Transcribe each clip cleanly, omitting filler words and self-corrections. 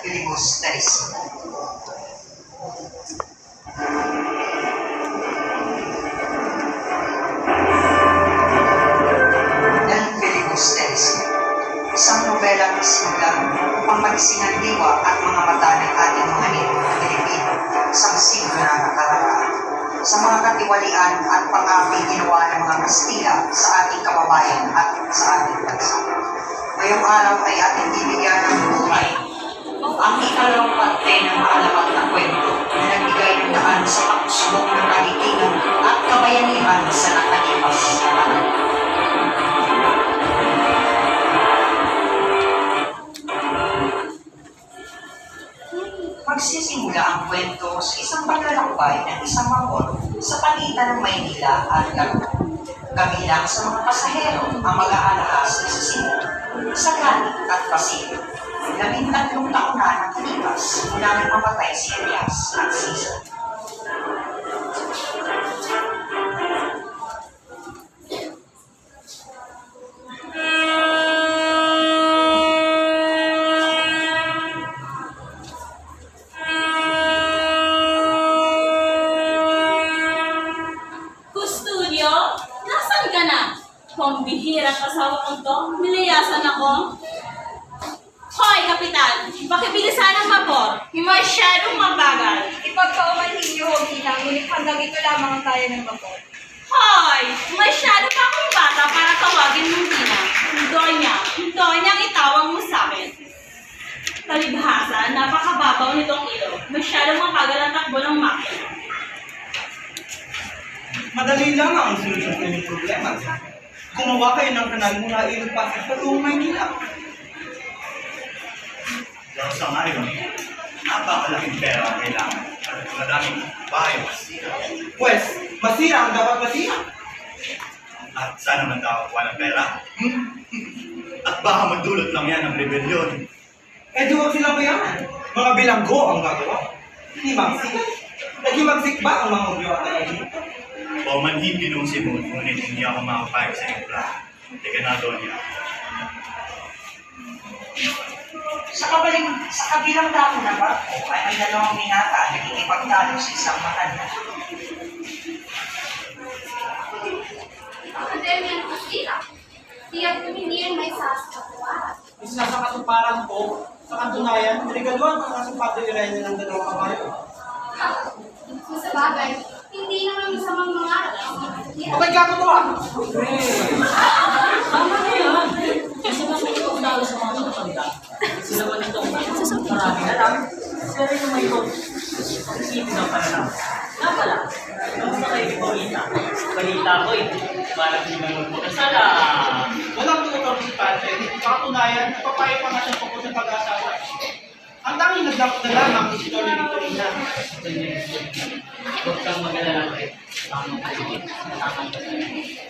filibusterismo. El filibusterismo, isang nobelang isinulat upang magisingan diwa at mga mata ng ating mga ninuno na Pilipino sa siglo na nakararaan, sa mga katiwalian at pang-aking ginawa ng mga Kastila sa ating kababayan at sa ating bansa. Ngayong araw ay ating bibigyan ng buhay ang ikalawang parte ng maalamat na kwento na nagbigay ng daan sa pagsubok ng kalitigan at kabayanihan sa nakalipas na araw. Magsisimula ang kwento sa isang paglalakbay ng isang vapor sa pagitan ng Maynila at Laguna. Kabilang sa mga pasahero ang mag-aalahas na sa Cebu, Sagani at Pasig. 13 taon na nakalipas mula nang mamatay si Elias at Cesar. Pambihirang asawa kong to, nilayasan ako. Hoy, Kapitan! Pakibilisan ang vapor. Masyadong mabagal. Ipagpaumanhin niyo, Hogina, ngunit hanggang ito lamang ang kaya ng vapor. Hoy! Masyado pa akong bata para tawagin mong Tina. Donya ang itawag mo sa akin. Talibhasa, napakababaw nitong ilog. Masyadong mabagal ang takbo ng makina. Madali lang ang solusyon sa inyong problema. Gumawa kayo ng kanal mula ilog Pasig patungong Maynila. Pero sa ngayon, napakalaking pera ang kailangan at madaming bahay masira. Pwes, masira ang dapat masira. At saan naman daw walang pera? At baka magdulot lang yan ng rebelyon. Eh duwag silang bayaran. Mga bilanggo ang gagawa. Hindi magsik. Naghimagsik ba ang mga ugyo at ayun? O manhin ginong si Moon, ngunit hindi ako makapayag sa iyong plan. Teka na doon niya. Sa kabilang dako ng barko ay may dalawang binata na nagkikipagtalo sa isang matanda. Akademya ng Kastila. Tiyak kung hindi yan may sasakuan. Isa sa katuparan ko, sa katunayan, regaluan ang asupado ilayin ng dalawang kabayo. Kung sa bagay, hindi naman masamang mga Okay ka to ah! Tama na yan. Kasi naman ito ang dalo sa mga matanda. Sila man itong marami na lang. Sila rin yung may pag-isipin ng pananaw. Nga pala, kamusta kayo ni Paulita? Balita ko eh. Parang hindi naman magpapasala. Walang tutor si Padre, hindi katunayan, papayo pa nga siya tungkol sa pag-asawa. Ang tanging nagdapat na lamang si Tito ni Victorina. Huwag kang mag-alala ko eh. Tamang kaligit.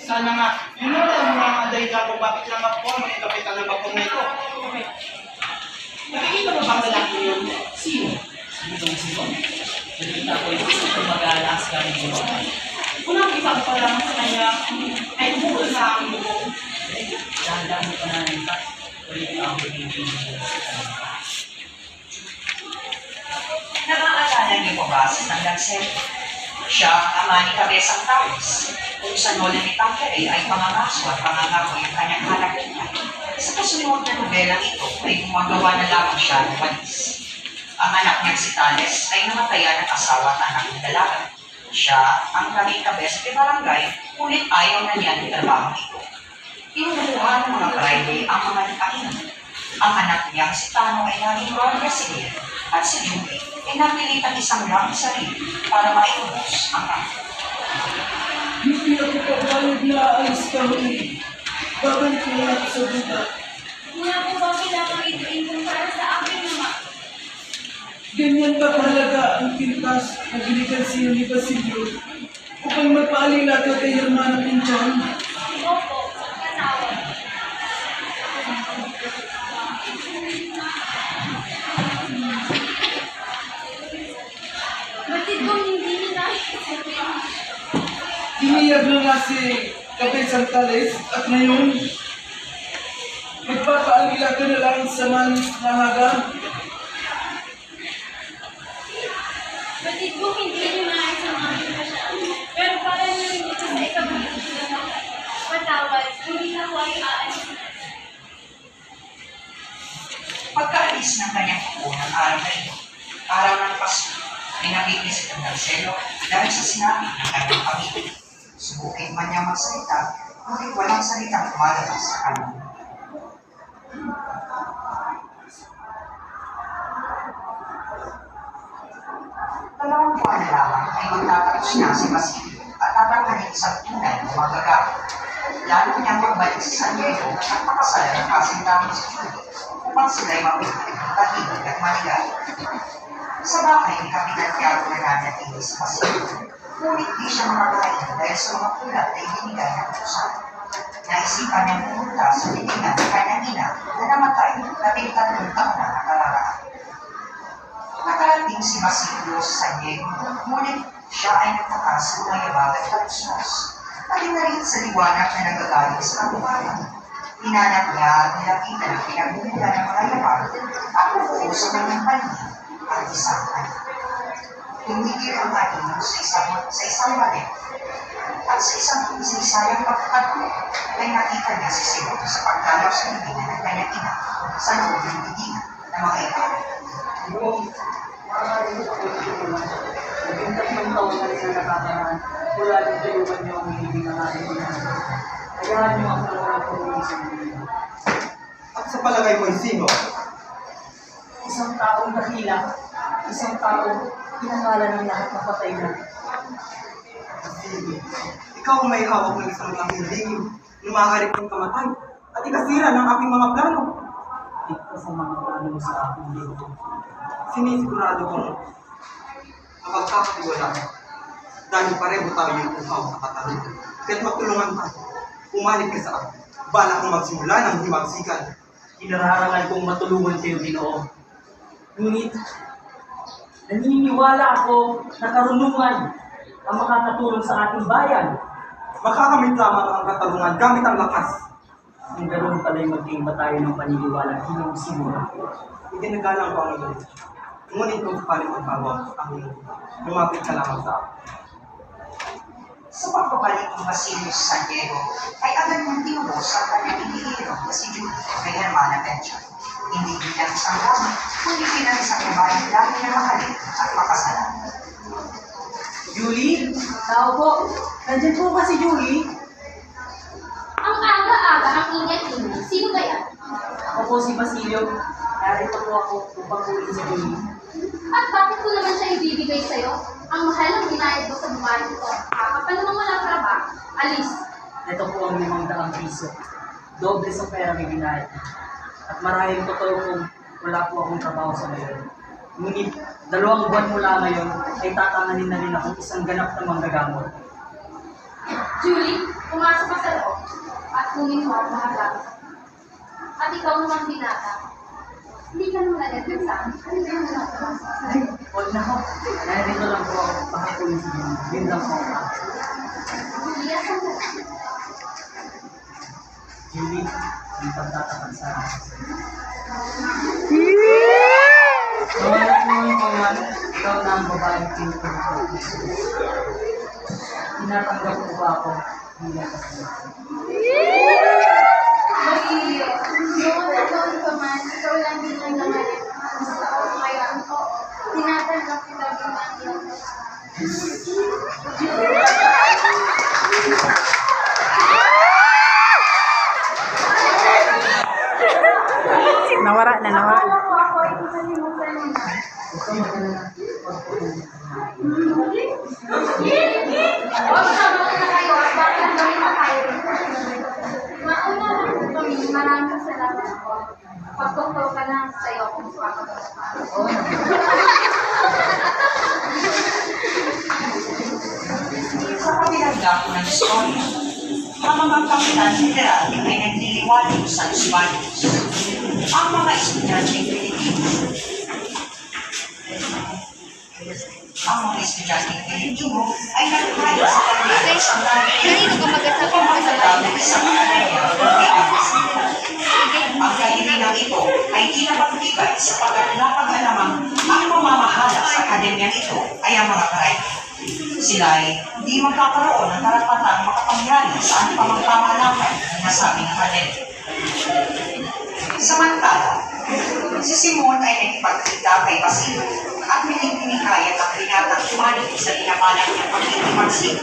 Sana nga, yun na ang mga anday-dapo bakit lang ako maging kapitan ng bakong na ito. Nakikita mo ba ang lalaki yun? Sino? Sino? Nakita ko ito sa mag-aalaas ka rin mo. Unang isang pa lang sa kanya ay bukol sa aking buko. Dahan-dahan mo pa na nita. Ulit ka ang pagiging Nakaalala niyo po ba si San Lancero? Siya ang ama ni Cabezang Tawis, kung sa nola ni Tancere ay pangangaso at pangangako yung kanyang halakihan. Sa kasunod na nobelang ito ay gumagawa na lamang siya ng walis. Ang anak niyang si Tales ay namatayan ng asawa at anak ng dalaga. Siya ang naging kabesa ni barangay, ngunit ayaw na niya ng trabaho ito. Inubuha ng mga Friday ang mga nakahinan. Ang anak niyang si Tano ay naging Guardia Civil at si Julie ay napilitan isang lang sarili para maibos ang anak. Hindi ako pagbayad na alis kami. Babalik ko lang ako sa buta. Muna po ba kailangan ito para sa aking naman? Ganyan ba kahalaga ang pintas na binigyan siya ni Basilio upang magpaalila ka kay Hermana Pinchon? Opo, kasama. Batid kong hindi nila Iniyag na nga si Cabezang Tales at ngayon magpapaalila ka na lang sa manis na haga. Pagkaalis ng kanyang kukunang araw na ito, araw ng Pasko, ay nakikisit ang Marcelo dahil sa sinabi ng kanyang pamilya. Subukin man niya magsalita, ngunit walang salitang lumalabas sa kanya. Dalawang buwan lamang ay magtatapos na si Basilio at tatanghalin isang tunay na magagawa. Lalo niyang magbalik sa San Diego at makasalan ng kasintahan si Julie upang sila'y mapigil, tahimik at maligaya. Sa bahay ni Kapitan Tiago na nanatili sa Basilio, ngunit di siya makakain dahil sa mga pulat na ibinigay ng pusan. Naisipan niyang pumunta sa titingan ng kanyang ina na namatay 13 taon na nakararaan. Nakarating si Basilio sa San Diego, ngunit siya ay nagtaka sa mga yabag at kalusnos. Pati na rin sa liwanag na nagagaling sa katubayan. Hinanap niya at nilapitan ang pinagmumula ng mga yabag at nabuo sa kanyang paningin at isang anak. Tumigil ang ating sa isang balit at sa isang isayang pagkakatuloy ay nakita niya si Simon sa pagdalaw sa libingan ng kanyang ina sa loob ng libingan ng mga yabag. Maaaring ito ay tulungan. Naging 3 taon na rin na nakakaraan. Wala din tulungan niyo ang hihibig ng ating ina. Hayaan niyo ang tulungan ko ng isang ina. At sa palagay mo sino? Isang taong dakila. Isang taong pinangalan ng lahat na patay na. Sige. Ikaw ang may hawak ng isang laking lingyo na maaaring kong kamatay at ikasira ng aking mga plano. Ito sa mga plano mo sa aking dito. Sinisigurado kong mapagkakatiwala dahil pareho tayo yung uhaw sa katarungan. Kaya't magtulungan tayo. Pumalit ka sa akin. Bala kong magsimula ng himagsikan. Kinararangan kong matulungan kayo, Ginoo. Ngunit, naniniwala ako na karunungan ang makakatulong sa ating bayan. Makakamit lamang ang katarungan gamit ang lakas. Kung ganoon pala'y maging tayo ng paniniwala, Ginoo simula. Itinagalang ko ang iyong. Ngunit kung sakaling magpawag ang iyong, lumapit ka lamang sa akin. Sa pagbabalik ng Basilio sa San Diego, ay agad niyang tinubos ang kanyang iniirong na si Julie kay Hermana Bencha. Hindi bilang isang dama, kundi bilang isang babaeng lagi na mahalin at makasalan. Julie? Tao po. Nandiyan po ba si Julie? Ang aga-aga, ang ingay-ingay. Sino ba yan? Ako po si Basilio. Narito po ako upang kunin si Julie. At bakit ko naman siya ibibigay sa'yo? Ang mahal ang binayad mo sa buhay nito. Kapag naman walang trabaho, alis. Ito po ang 500 piso. Doble sa pera may binayad. At maraming totoo kung wala po akong trabaho sa ngayon. Ngunit 2 buwan mula ngayon ay tatanganin na rin akong isang ganap na manggagamot. Julie, pumasok ka sa loob at kunin mo ang mga gamit. At ikaw naman binata. Hindi ka naman agad sa akin. Ano ba yung nasa? Huwag na ho. Narito lang po ako pakakunin si Julie. Yun lang po ako. Julie, asan ka? Julie, ang pagtatakad sa akin. Nawalat mo yung pangalan. Ikaw na ang babaeng pinagpapalagay. Tinatanggap ko ba ako bilang kasama? Basilio, noon na noon pa man, ikaw lang din ang nangalit. Mas taon ngayon, tinatanggap kita bilang iyong Nawara na, nawara. Akala ko ako ay kalimutan mo na. Huwag sama na kayo at bakit kami makayo rito. Mauna lang po kami, maraming salamat po. Pagtotoo ka na sa'yo kung papagpapalo. Sa kabilang dako ng istorya, ang mga kapitan federal ay nagliliwanag sa Los Baños. Ang mga estudyanteng Pilipino ay naghahayo sa kanila sa Kanino ka mag-asabi ng kasalanan? ang kahilingang ito ay di na husay sapagkat napag-alamang ang mamamahala sa akademyang ito ay ang mga private. Sila ay hindi magkakaroon ng karapatang makapangyari sa anumang pamahalakan ng nasabing akademya. Samantala, si Simon ay nakipagkita kay Basilio at pinigpinikayat ang binatang tumanig sa tinapalan niyang pagkikimagsik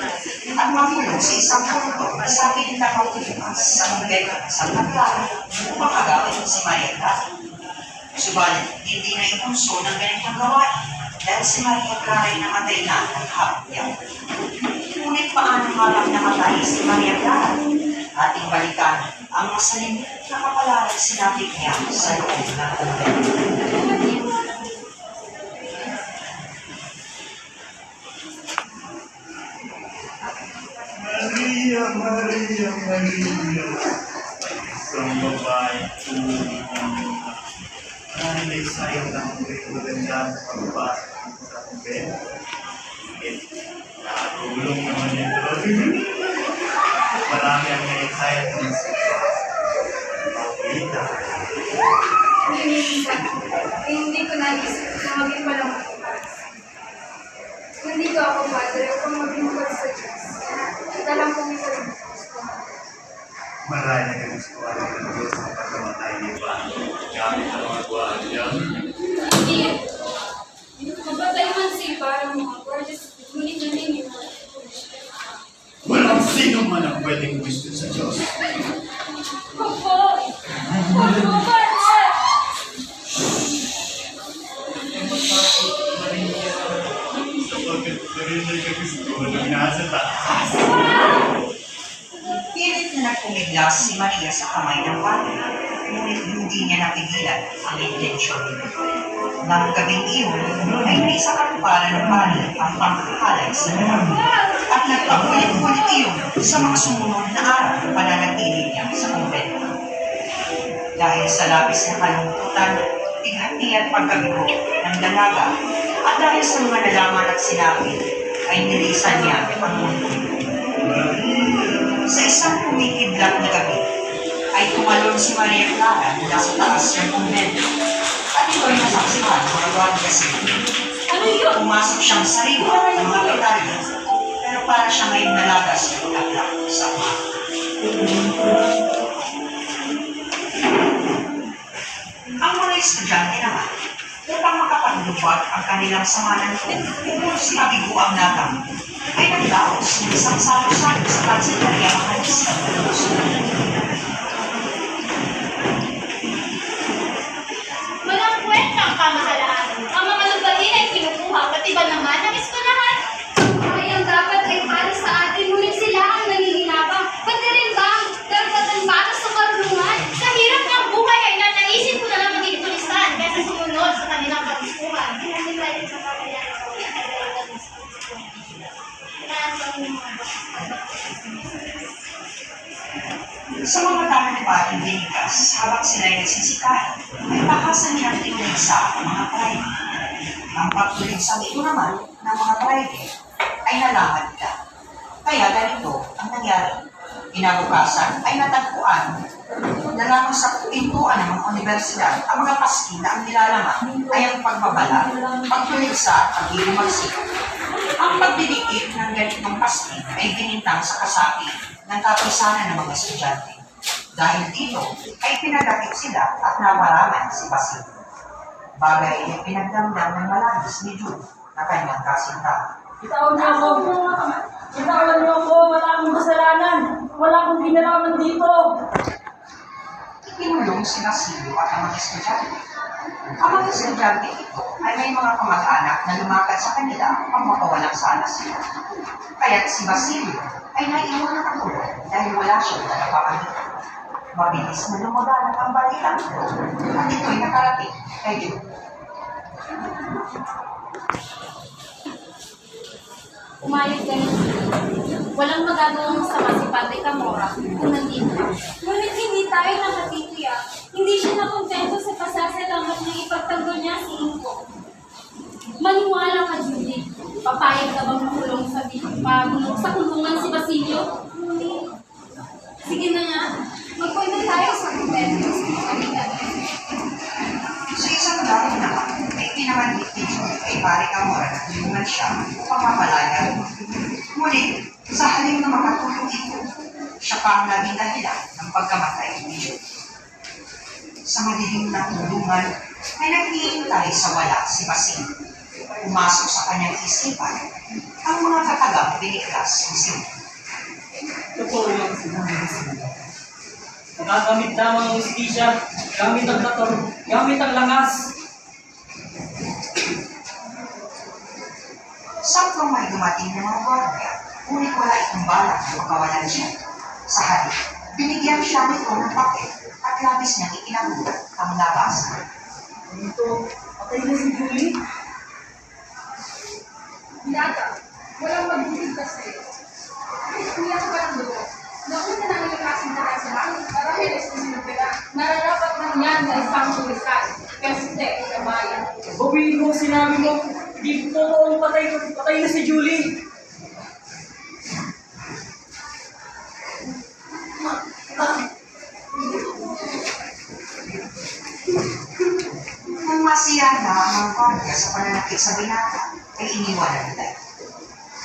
at mamulong sa isang punto na sa akin nakaulipas sa kumbento ng Santa Clara upang agawin si Maria Clara. Subalit, hindi na ipunso ng ganitong gawain dahil si Maria Clara ay namatay na ng hapyaw. Ngunit paano harap namatay si Maria Clara? Ating balikan ang masalim na kapalaran sinapit niya sa loob ng kumbento. Maria, Maria, Maria. Isang babae tunay. Dahil ay sayang lang ang magandang pagbasa sa kumbento. Nakatulong naman ito. Marami ang naisayang ng Paulita. Hindi ko naisip na maging walang hindi ko ako padre kung maging sa Diyos. Dalang kong ito rin. Marami na gustuhan ng Diyos sa pagkamatay ni Juan. Gamit ang mga gwardiya. Hindi. Mabatay man si parang mga gorgeous. Ngunit hindi niyo. Walang sino man ang pwedeng gusto sa Diyos. Opo! Opo, padre! Sapagkat rin ay kagustuhan ng nasa taas. Pilit na nagpumiglas si Maria sa kamay ng pari, ngunit hindi niya napigilan ang intensyon nito. Nang gabing iyon, ay may sa katuparan ng pari ang pangkahalay sa lugar at nagpagulit-gulit iyon sa mga sumunod na araw ng pananatili niya sa kumbento. Dahil sa labis na kalungkutan, tighati at pagkabigo ng dalaga at dahil sa mga nalaman at sinabi, ay nilisan niya ang mundo. Sa isang kumikidlat na gabi, ay tumalon si Maria Clara mula sa taas ng kumbento at ito'y nasaksihan ng mga Guardia Civil. Ano yun? Pumasok siyang sariwa ng mga petaryo, pero para siya ngayong nalagas na bulaklak sa umaga. Ang mga estudyante naman, upang makapaglubag ang kanilang sama ng loob si Abiguang Natang, ay nagdaos ng isang salo-salo sa kansilarya makalis ng Walang kwenta ang pamahalaan. Ang mga lupain ay kinukuha, pati ba naman ang eskwelahan? Ay, ang dapat ay para sa atin, ngunit sila ang nanginginabang. Pati rin ba ang karapatan para sa karunungan? Sa hirap ng buhay ay nanaisip ko na lang maging tulisan kaysa sumunod sa kanilang kagustuhan. Hindi tayo sa kakayanan. Sa mga tahanan pa at binigas, habang sila'y nagsisikahan, ay bahasan niyang tinulisa ang mga private. Ang pagtulig sa ito naman ng mga private ay nalaman nila. Kaya ganito ang nangyari. Kinabukasan ay natagpuan na lamang sa pintuan ng mga universidad ang mga paski na ang nilalaman ay ang pagbabala, pagtuligsa at paghihimagsik. Ang pagdidikit ng ganitong paski ay binintang sa kasapi ng kapisanan ng mga estudyante. Dahil dito ay pinadakip sila at nawaraman si Basilio. Bagay ay pinagdamdam ng malagis ni Jude na kanyang kasintahan. Bitawan niyo ako! Bitawan niyo ako! Wala akong kasalanan! Wala akong ginalaman dito! Ikinulong si Basilio at ang mga estudyante. Ang mga estudyante ito ay may mga kamag-anak na lumakad sa kanila upang mapawalang sana sila. Kaya't si Basilio ay naiwan na katulong dahil wala siyang tagapamagitan. Mabilis na lumudalag ang balitang ito at ito'y nakarating kay Jude. Umayos ganun. Walang magagawang masama si Padre Camorra kung nandito. Ngunit hindi tayo nakatitiyak. Hindi siya nakontento sa pasasalamat na ipagtanggol niya si Inko. Maniwala ka, Judy. Papayag ka bang makulong sa kulungan si Basilio? Sige na nga. Magpunta tayo sa kumpento. Si lalo naman ay pinamandit ni Julie kay Pare Camora na tulungan siya upang mapalaya. Ngunit, sa halip na makatulong ito, siya pa ang naging dahilan ng pagkamatay ni Julie. Sa madilim na tulungan ay naghihintay sa wala si Basil. Pumasok sa kanyang isipan ang mga katagang biniklas ni Simon. Totoo yung sinabi ni Simon. Nagagamit lamang ang justisya, gamit ang kator, gamit ang langas. Saktong may dumating ng mga gwardiya, ngunit wala itong balak na makawalan siya. Sa halip, binigyan siya nito ng papel at labis niyang ikinagulat ang nabasa. Dito, patay na si Julie. Binata, walang magbubuligtas sa'yo. Kuya ka ba ng dugo? Nauna na ang iyong kasing taray sa langit para heles na sinupira. Nararapat man yan na isang tulisan. Peste, kabayan. Bawiin mo ang sinabi mo. Di po ang patay na si Julie. Nang masiya na ang gwardiya sa pananakit sa binata, ay iniwanan nila.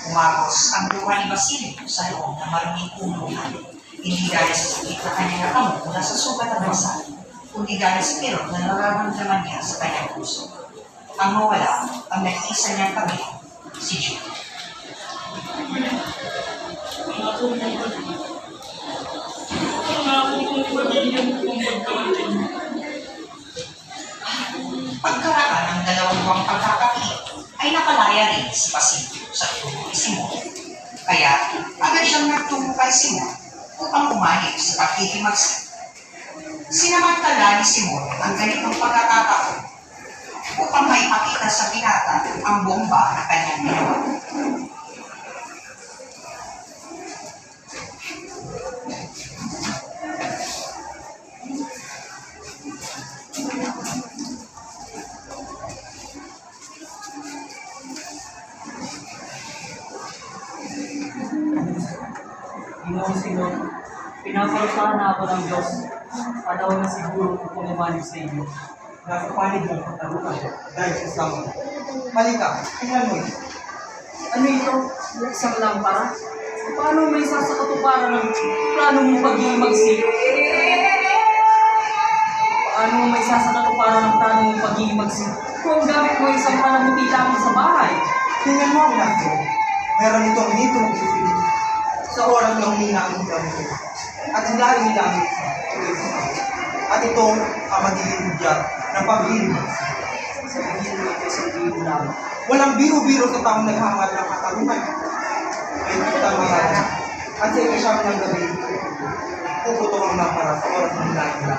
Umagos ang luha ni Basilio sa loob ng maruming kulungan. Hindi dahil sa sakit na kanyang natamo mula sa sugat ng basal, kundi dahil sa kirot na nararamdaman niya sa kanyang puso. Ang mawala, ang nag-iisa niyang kami, si Julie. Pagkaraan ng dalawang buwang pagkakakiit, ay napalaya rin si Basilio sa tubo ni Simon. Kaya agad siyang nagtungo kay Simon upang umanib sa pagkikimagsi. Sinamantala ni Simon ang ganitong pagkakataon upang maipakita sa binata ang bomba na kanyang ginawa. Ginoong Senyor, pinaparusahan na ako ng Diyos. Panahon na siguro kung umanib sa inyo. Nasa panig ng pagtalukan dahil sa sama. Halika, tingnan mo ito. Ano ito? Isang lampara? Paano may isa sa katuparan ng plano mong pag-iimagsik? Paano may isa sa katuparan ng plano mong pag-iimagsik? Kung gamit mo isang panamuti lamang sa bahay. Tingnan mo ang nato. Meron itong dito ng sisili. Sa oras ng humina ang hila nito. At hilahin nila ang ito. At ito ang magiging hudyat ng pag-iimagsik. Sabihin mo ito sa biro lamang. Walang biro-biro sa taong naghahangal ng katarungan. Ay kita mga at sa ikasyam ng gabi, puputong ang lampara sa oras ng hilahin nila.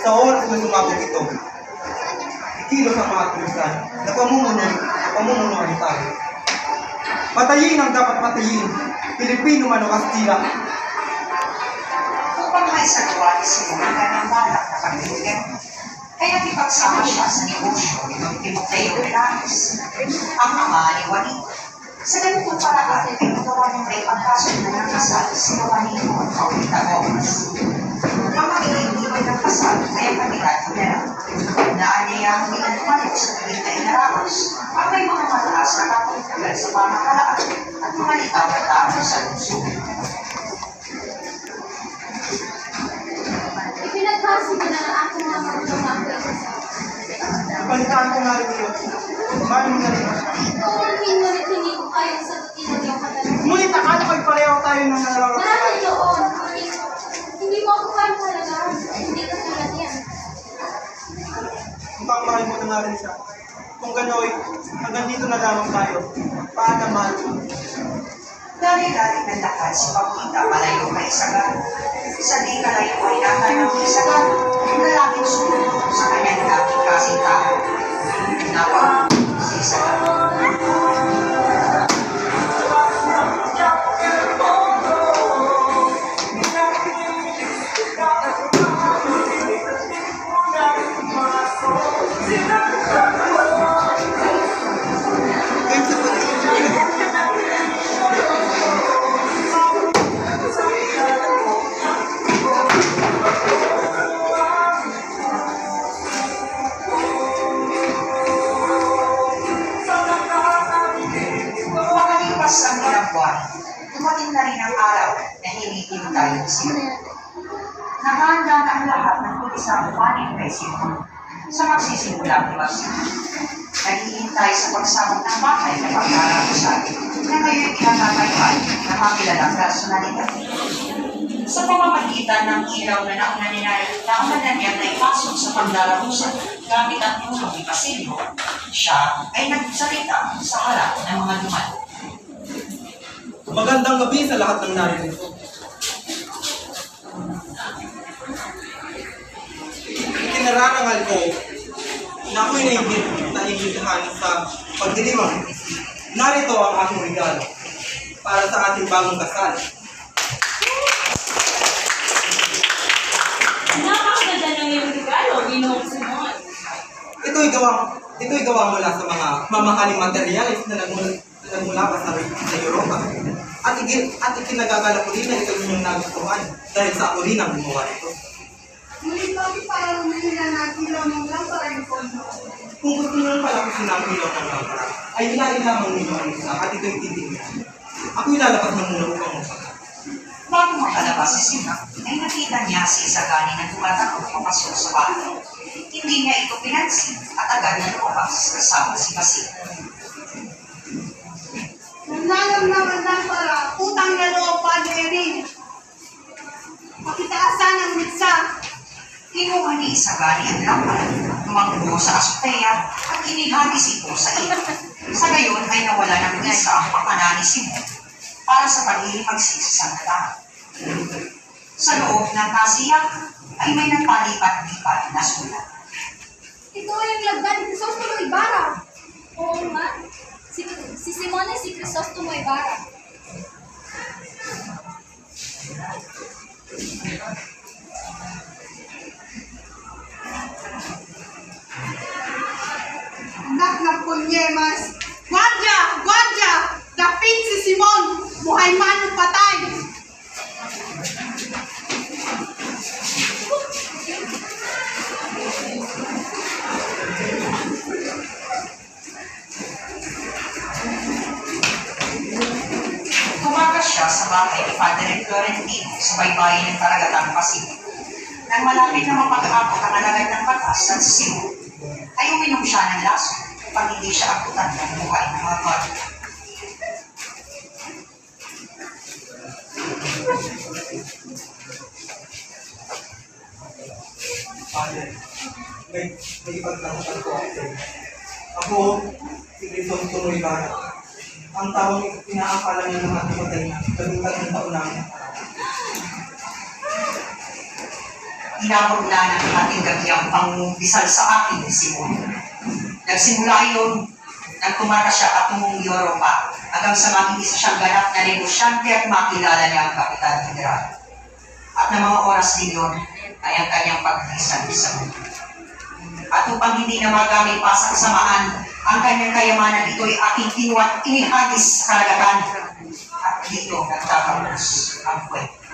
Sa oras na sumabog ito, ikilos ang mga tulisan na pamununuhan tayo. Patayin ang dapat patayin, Pilipino man o Kastila. Upang may sagwa ni Simon ang kanyang balak na pag-iugan, ay nakipagsama siya sa negosyo ng Timoteo Velasquez, ang ama ni Juanito. Sa ganitong paraan ay nagawa niyang may pagkasundo ng kasal si Juanito at Paulita Gomez. Ang magiging ibay ng kasal ay ang kandidat ni Vera. Naanyayang minanumalit sa tuwing na inaramos ang may mga mataas na kapagkagal sa pamahalaan at mga litaw na tao sa lungsod. Ipinaghasi ko na ang aking mga marunong sa Palitaan ko nga rin iyo. Paano mo na rin? Tuwalhin mo rin hindi ko kayang sagutin ang iyong katanungan. Ngunit akala ko'y pareho tayo ng nalalaroon. Marahil doon, hindi mo ako kayang talagaan. Hindi ka tulad yan. Mukhang mahal mo na nga rin siya. Kung gano'y, hanggang dito na lamang tayo. Paalam, mahal ko. Dali-dali ng lakad si Paulita palayo kay Isagana. Sa di kalayo ay natanong ni Isagana na laging sumunod sa kanyang dating kasing tao. Nawa si Isagana. ng araw na hinihintay ni Simon. Nakahanda na ang lahat ng pulisang panin kay Simon sa magsisimulang iwasin. Naghihintay sa pagsabog ng bahay na pagkarapusan na ngayon ihatataypan ng mga kilalang personalidad. Sa pamamagitan ng ilaw na nauna niya na ipasok sa pagdarapusan gamit ang tulong ni Basilio, siya ay nagsalita sa harap ng mga dumalo. Magandang gabi sa lahat ng narito. Ikinararangal ko na ako'y naimbitahan sa pagdiriwang. Narito ang aking regalo para sa ating bagong kasal. Napakaganda ng iyong regalo, Ginoong Simon. Ito'y gawa mula sa mga mamahaling materyales na nagmula pa sa Europa. At ikinagagala ko rin na ito yung nagustuhan dahil sa ako rin ang gumawa ito. Ngunit bakit parang hindi na nakilaw ng lampara yung kondo? Kung gusto nyo pala ko sinapilaw ng lampara, ay ilain lamang ninyo ang isa at ito'y titignan. Ako ilalabas ng muna upang masagat. Bago makalabas si Simon, ay nakita niya si Isagani na tumatakot papasok sa bahay. Hindi niya ito pinansin at agad na lumabas kasama si Basilio. Nananam naman lampara, utang na loob pa rin. Pakitaasan ang mitsa. Kinuha ni Isagani ang lampara, tumakbo sa azotea at inihagis ito sa ito. Sa gayon ay nawala ng isa ang pakana ni Simon para sa paghihimagsis sa lahat. Sa loob ng kasiyak ay may nagpalipat-lipat na sulat. Ito yung lagdan ni Crisostomo Ibarra. Oo nga. Si Simon ay si Crisostomo Ibarra. Anak ng Pulyemas. Guardia! Guardia! Dapit si Simon! Buhay man o patay! Tumakas siya sa bahay ni Padre Florentino sa baybayin ng Karagatang Pasig. Nang malapit na mapag-aabot ang alagad ng batas at si Simon, ay uminom siya ng laso upang hindi siya akutan ng buhay ng mga guardia. Father, may ipagtanong ko ako sa iyo. Ako, si Crisostomo Ibarra. Ang taong inaakala niya ng ating patay na 13 taon namin. Inabot na ng ating gabi ang pangumpisal sa akin ni Simon. Nagsimula iyon nang tumakas siya patungong Europa hanggang sa maging isa siyang ganap na negosyante at makilala niya ang Kapitan General. At ng mga oras din yun ay ang kanyang pagkisan sa mundo. At upang hindi na magamit pa sa kasamaan, ang kanyang kayamanan ito'y aking kinuha at inihagis sa karagatan. At dito nagtatapos ang kwento.